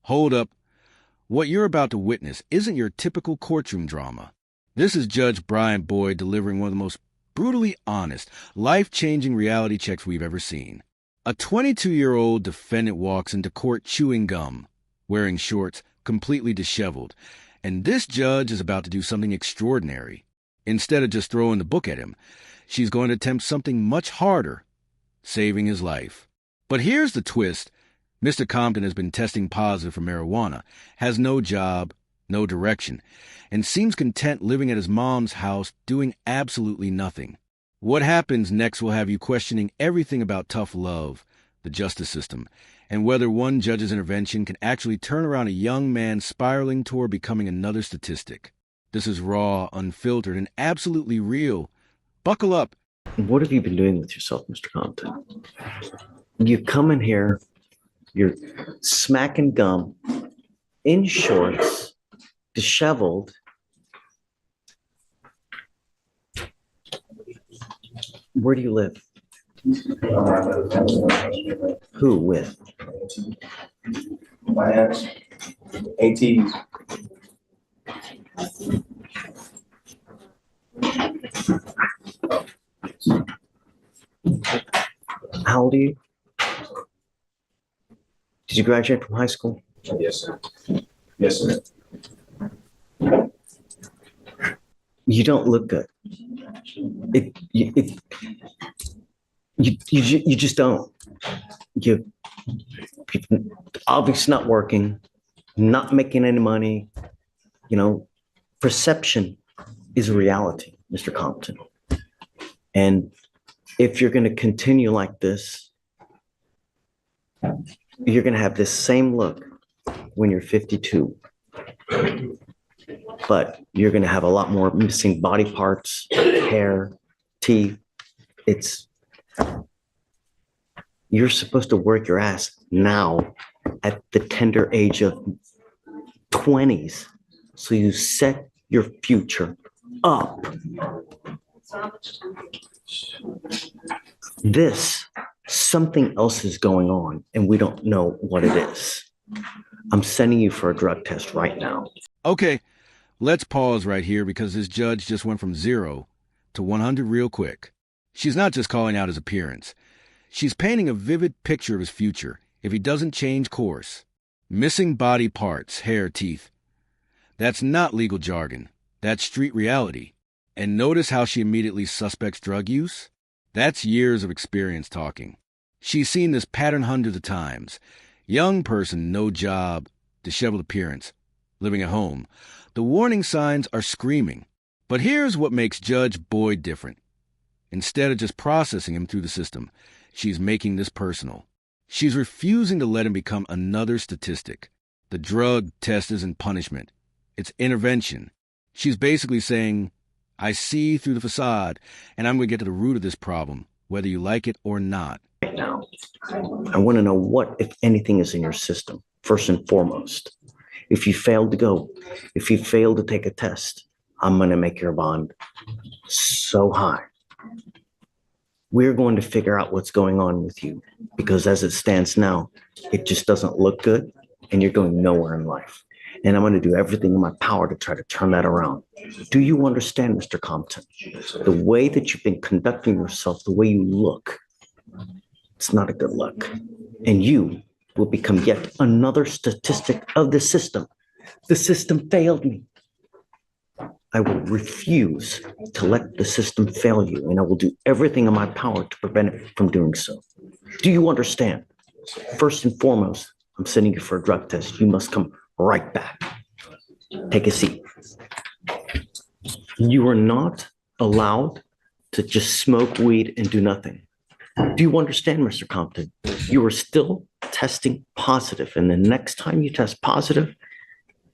Hold up. What you're about to witness isn't your typical courtroom drama. This is Judge Brian Boyd delivering one of the most brutally honest, life-changing reality checks we've ever seen. A 22-year-old defendant walks into court chewing gum, wearing shorts, completely disheveled, and this judge is about to do something extraordinary. Instead of just throwing the book at him, she's going to attempt something much harder, saving his life. But here's the twist. Mr. Compton has been testing positive for marijuana, has no job, no direction, and seems content living at his mom's house doing absolutely nothing. What happens next will have you questioning everything about tough love, the justice system, and whether one judge's intervention can actually turn around a young man spiraling toward becoming another statistic. This is raw, unfiltered, and absolutely real. Buckle up. What have you been doing with yourself, Mr. Compton? You come in here, you're smacking gum, in shorts, disheveled. Where do you live? Who with? My ex, AT. How old are you? Did you graduate from high school? Yes, sir. Yes, sir. You don't look good. You just don't. You obviously not working, not making any money. You know, perception is reality, Mr. Compton. And if you're going to continue like this, you're going to have this same look when you're 52. But you're going to have a lot more missing body parts, hair, teeth. You're supposed to work your ass now at the tender age of 20s. So you set your future up. Something else is going on and we don't know what it is. I'm sending you for a drug test right now. Okay, let's pause right here because this judge just went from 0 to 100 real quick. She's not just calling out his appearance. She's painting a vivid picture of his future if he doesn't change course. Missing body parts, hair, teeth. That's not legal jargon. That's street reality. And notice how she immediately suspects drug use? That's years of experience talking. She's seen this pattern hundreds of times. Young person, no job, disheveled appearance, living at home. The warning signs are screaming. But here's what makes Judge Boyd different. Instead of just processing him through the system, she's making this personal. She's refusing to let him become another statistic. The drug test isn't punishment. It's intervention. She's basically saying, I see through the facade, and I'm going to get to the root of this problem, whether you like it or not. Right now, I want to know what, if anything, is in your system, first and foremost. If you failed to go, if you failed to take a test, I'm going to make your bond so high. We're going to figure out what's going on with you, because as it stands now, it just doesn't look good, and you're going nowhere in life. And I'm going to do everything in my power to try to turn that around. Do you understand, Mr. Compton? The way that you've been conducting yourself, the way you look, it's not a good look. And you will become yet another statistic of the system. The system failed me. I will refuse to let the system fail you, and I will do everything in my power to prevent it from doing so. Do you understand? First and foremost, I'm sending you for a drug test. You must come right back. Take a seat. You are not allowed to just smoke weed and do nothing. Do you understand, Mr. Compton? You are still testing positive, and the next time you test positive,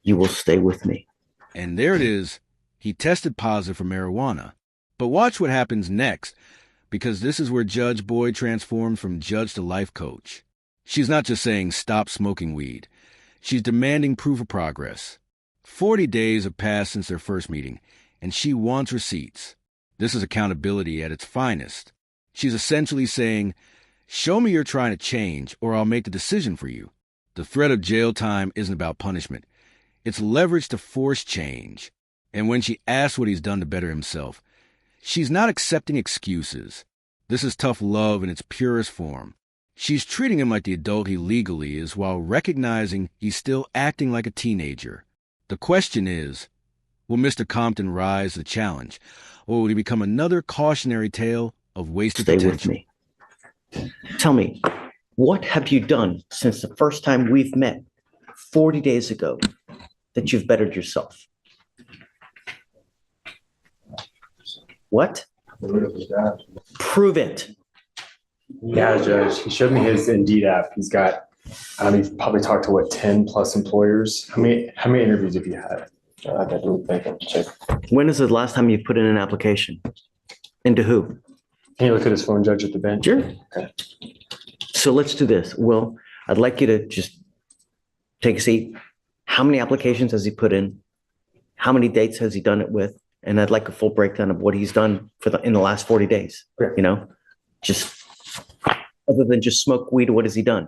you will stay with me. And there it is. He tested positive for marijuana. But watch what happens next, because this is where Judge Boyd transforms from judge to life coach. She's not just saying stop smoking weed. She's demanding proof of progress. 40 days have passed since their first meeting, and she wants receipts. This is accountability at its finest. She's essentially saying, show me you're trying to change, or I'll make the decision for you. The threat of jail time isn't about punishment. It's leverage to force change. And when she asks what he's done to better himself, she's not accepting excuses. This is tough love in its purest form. She's treating him like the adult he legally is while recognizing he's still acting like a teenager. The question is, will Mr. Compton rise to the challenge, or will he become another cautionary tale of wasted potential? Stay with me. Tell me, what have you done since the first time we've met 40 days ago that you've bettered yourself? What? Prove it. Yeah, Judge. He showed me his Indeed app. He's got, he's probably talked to 10 plus employers. How many interviews have you had? I got to think and check. When is the last time you put in an application? Into who? Can you look at his phone, Judge, at the bench? Sure. Okay. So let's do this. Well, I'd like you to just take a seat. How many applications has he put in? How many dates has he done it with? And I'd like a full breakdown of what he's done in the last 40 days. Okay. You know, just other than just smoke weed, what has he done?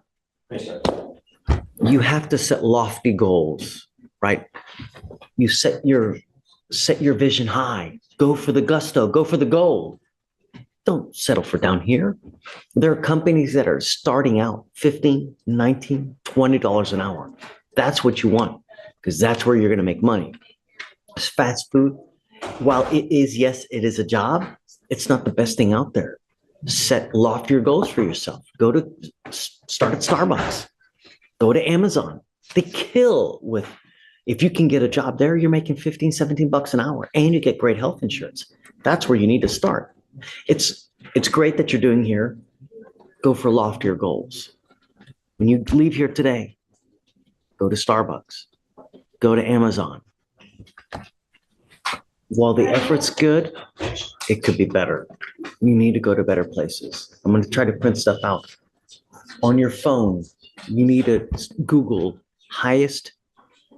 You have to set lofty goals, right? You set your vision high. Go for the gusto. Go for the gold. Don't settle for down here. There are companies that are starting out $15, $19, $20 an hour. That's what you want, because that's where you're going to make money. It's fast food. While it is, yes, it is a job, it's not the best thing out there. Set loftier goals for yourself. Start at Starbucks. Go to Amazon. They kill with, if you can get a job there, you're making $15, $17 an hour, and you get great health insurance. That's where you need to start. It's great that you're doing here. Go for loftier goals. When you leave here today, go to Starbucks. Go to Amazon. While the effort's good, it could be better. You need to go to better places. I'm going to try to print stuff out. On your phone, you need to Google highest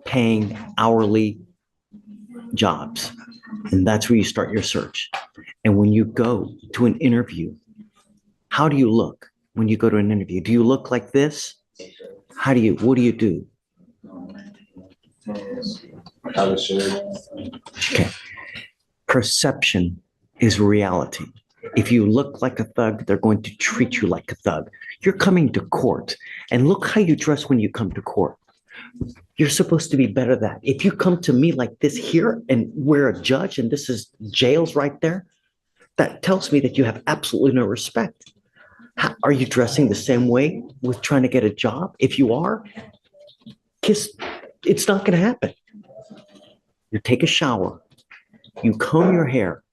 paying hourly jobs. And that's where you start your search. And when you go to an interview, how do you look when you go to an interview? Do you look like this? What do you do? Okay. Perception is reality. If you look like a thug, they're going to treat you like a thug. You're coming to court, and look how you dress when you come to court. You're supposed to be better than that. If you come to me like this here and we're a judge and this is jails right there, that tells me that you have absolutely no respect. Are you dressing the same way with trying to get a job? If you are, it's not going to happen. You take a shower, you comb your hair,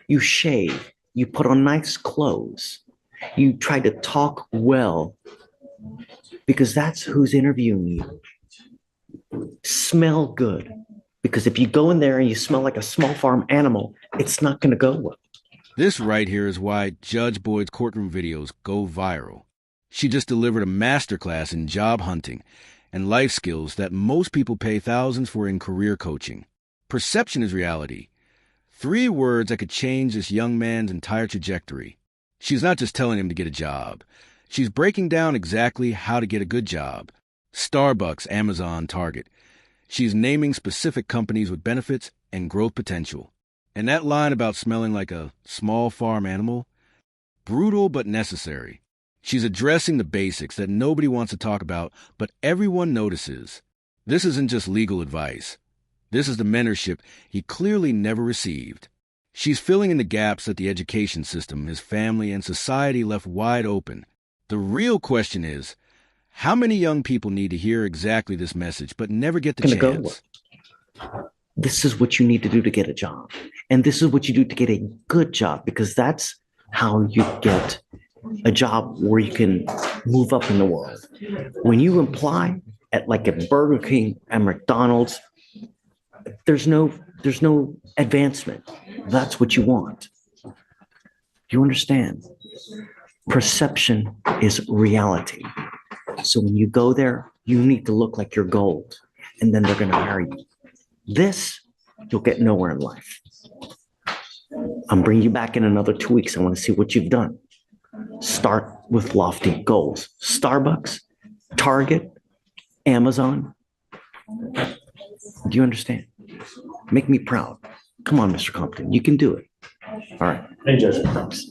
you shave, you put on nice clothes, you try to talk well, because that's who's interviewing you. Smell good, because if you go in there and you smell like a small farm animal, it's not going to go well. This right here is why Judge Boyd's courtroom videos go viral. She just delivered a masterclass in job hunting and life skills that most people pay thousands for in career coaching. Perception is reality. 3 words that could change this young man's entire trajectory. She's not just telling him to get a job. She's breaking down exactly how to get a good job. Starbucks, Amazon, Target. She's naming specific companies with benefits and growth potential. And that line about smelling like a small farm animal, brutal but necessary. She's addressing the basics that nobody wants to talk about, but everyone notices. This isn't just legal advice. This is the mentorship he clearly never received. She's filling in the gaps that the education system, his family, and society left wide open. The real question is, how many young people need to hear exactly this message but never get the chance? This is what you need to do to get a job. And this is what you do to get a good job, because that's how you get a job where you can move up in the world. When you apply at like a Burger King and McDonald's, there's no advancement. That's what you want. You understand? Perception is reality. So when you go there, you need to look like you're gold, and then they're going to hire you. This, you'll get nowhere in life. I'm bringing you back in another 2 weeks. I want to see what you've done. Start with lofty goals. Starbucks, Target, Amazon. Do you understand? Make me proud. Come on, Mr. Compton. You can do it. All right. Thank you, Judge. Thanks.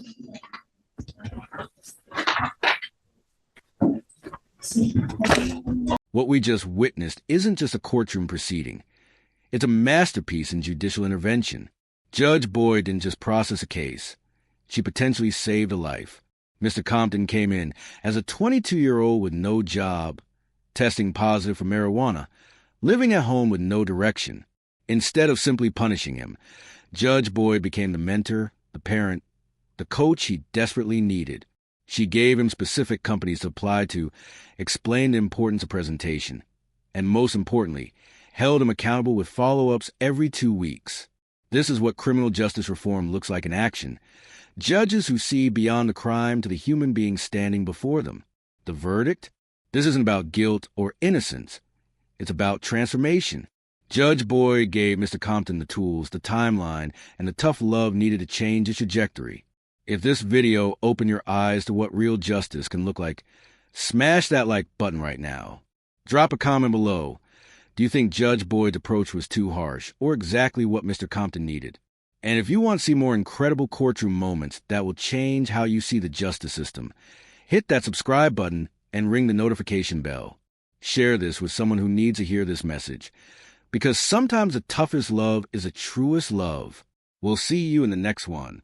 What we just witnessed isn't just a courtroom proceeding. It's a masterpiece in judicial intervention. Judge Boyd didn't just process a case. She potentially saved a life. Mr. Compton came in as a 22-year-old with no job, testing positive for marijuana, living at home with no direction. Instead of simply punishing him, Judge Boyd became the mentor, the parent, the coach he desperately needed. She gave him specific companies to apply to, explained the importance of presentation, and most importantly, held him accountable with follow-ups every 2 weeks. This is what criminal justice reform looks like in action. Judges who see beyond the crime to the human being standing before them. The verdict? This isn't about guilt or innocence. It's about transformation. Judge Boyd gave Mr. Compton the tools, the timeline, and the tough love needed to change his trajectory. If this video opened your eyes to what real justice can look like, smash that like button right now. Drop a comment below. Do you think Judge Boyd's approach was too harsh, or exactly what Mr. Compton needed? And if you want to see more incredible courtroom moments that will change how you see the justice system, hit that subscribe button and ring the notification bell. Share this with someone who needs to hear this message, because sometimes the toughest love is the truest love. We'll see you in the next one.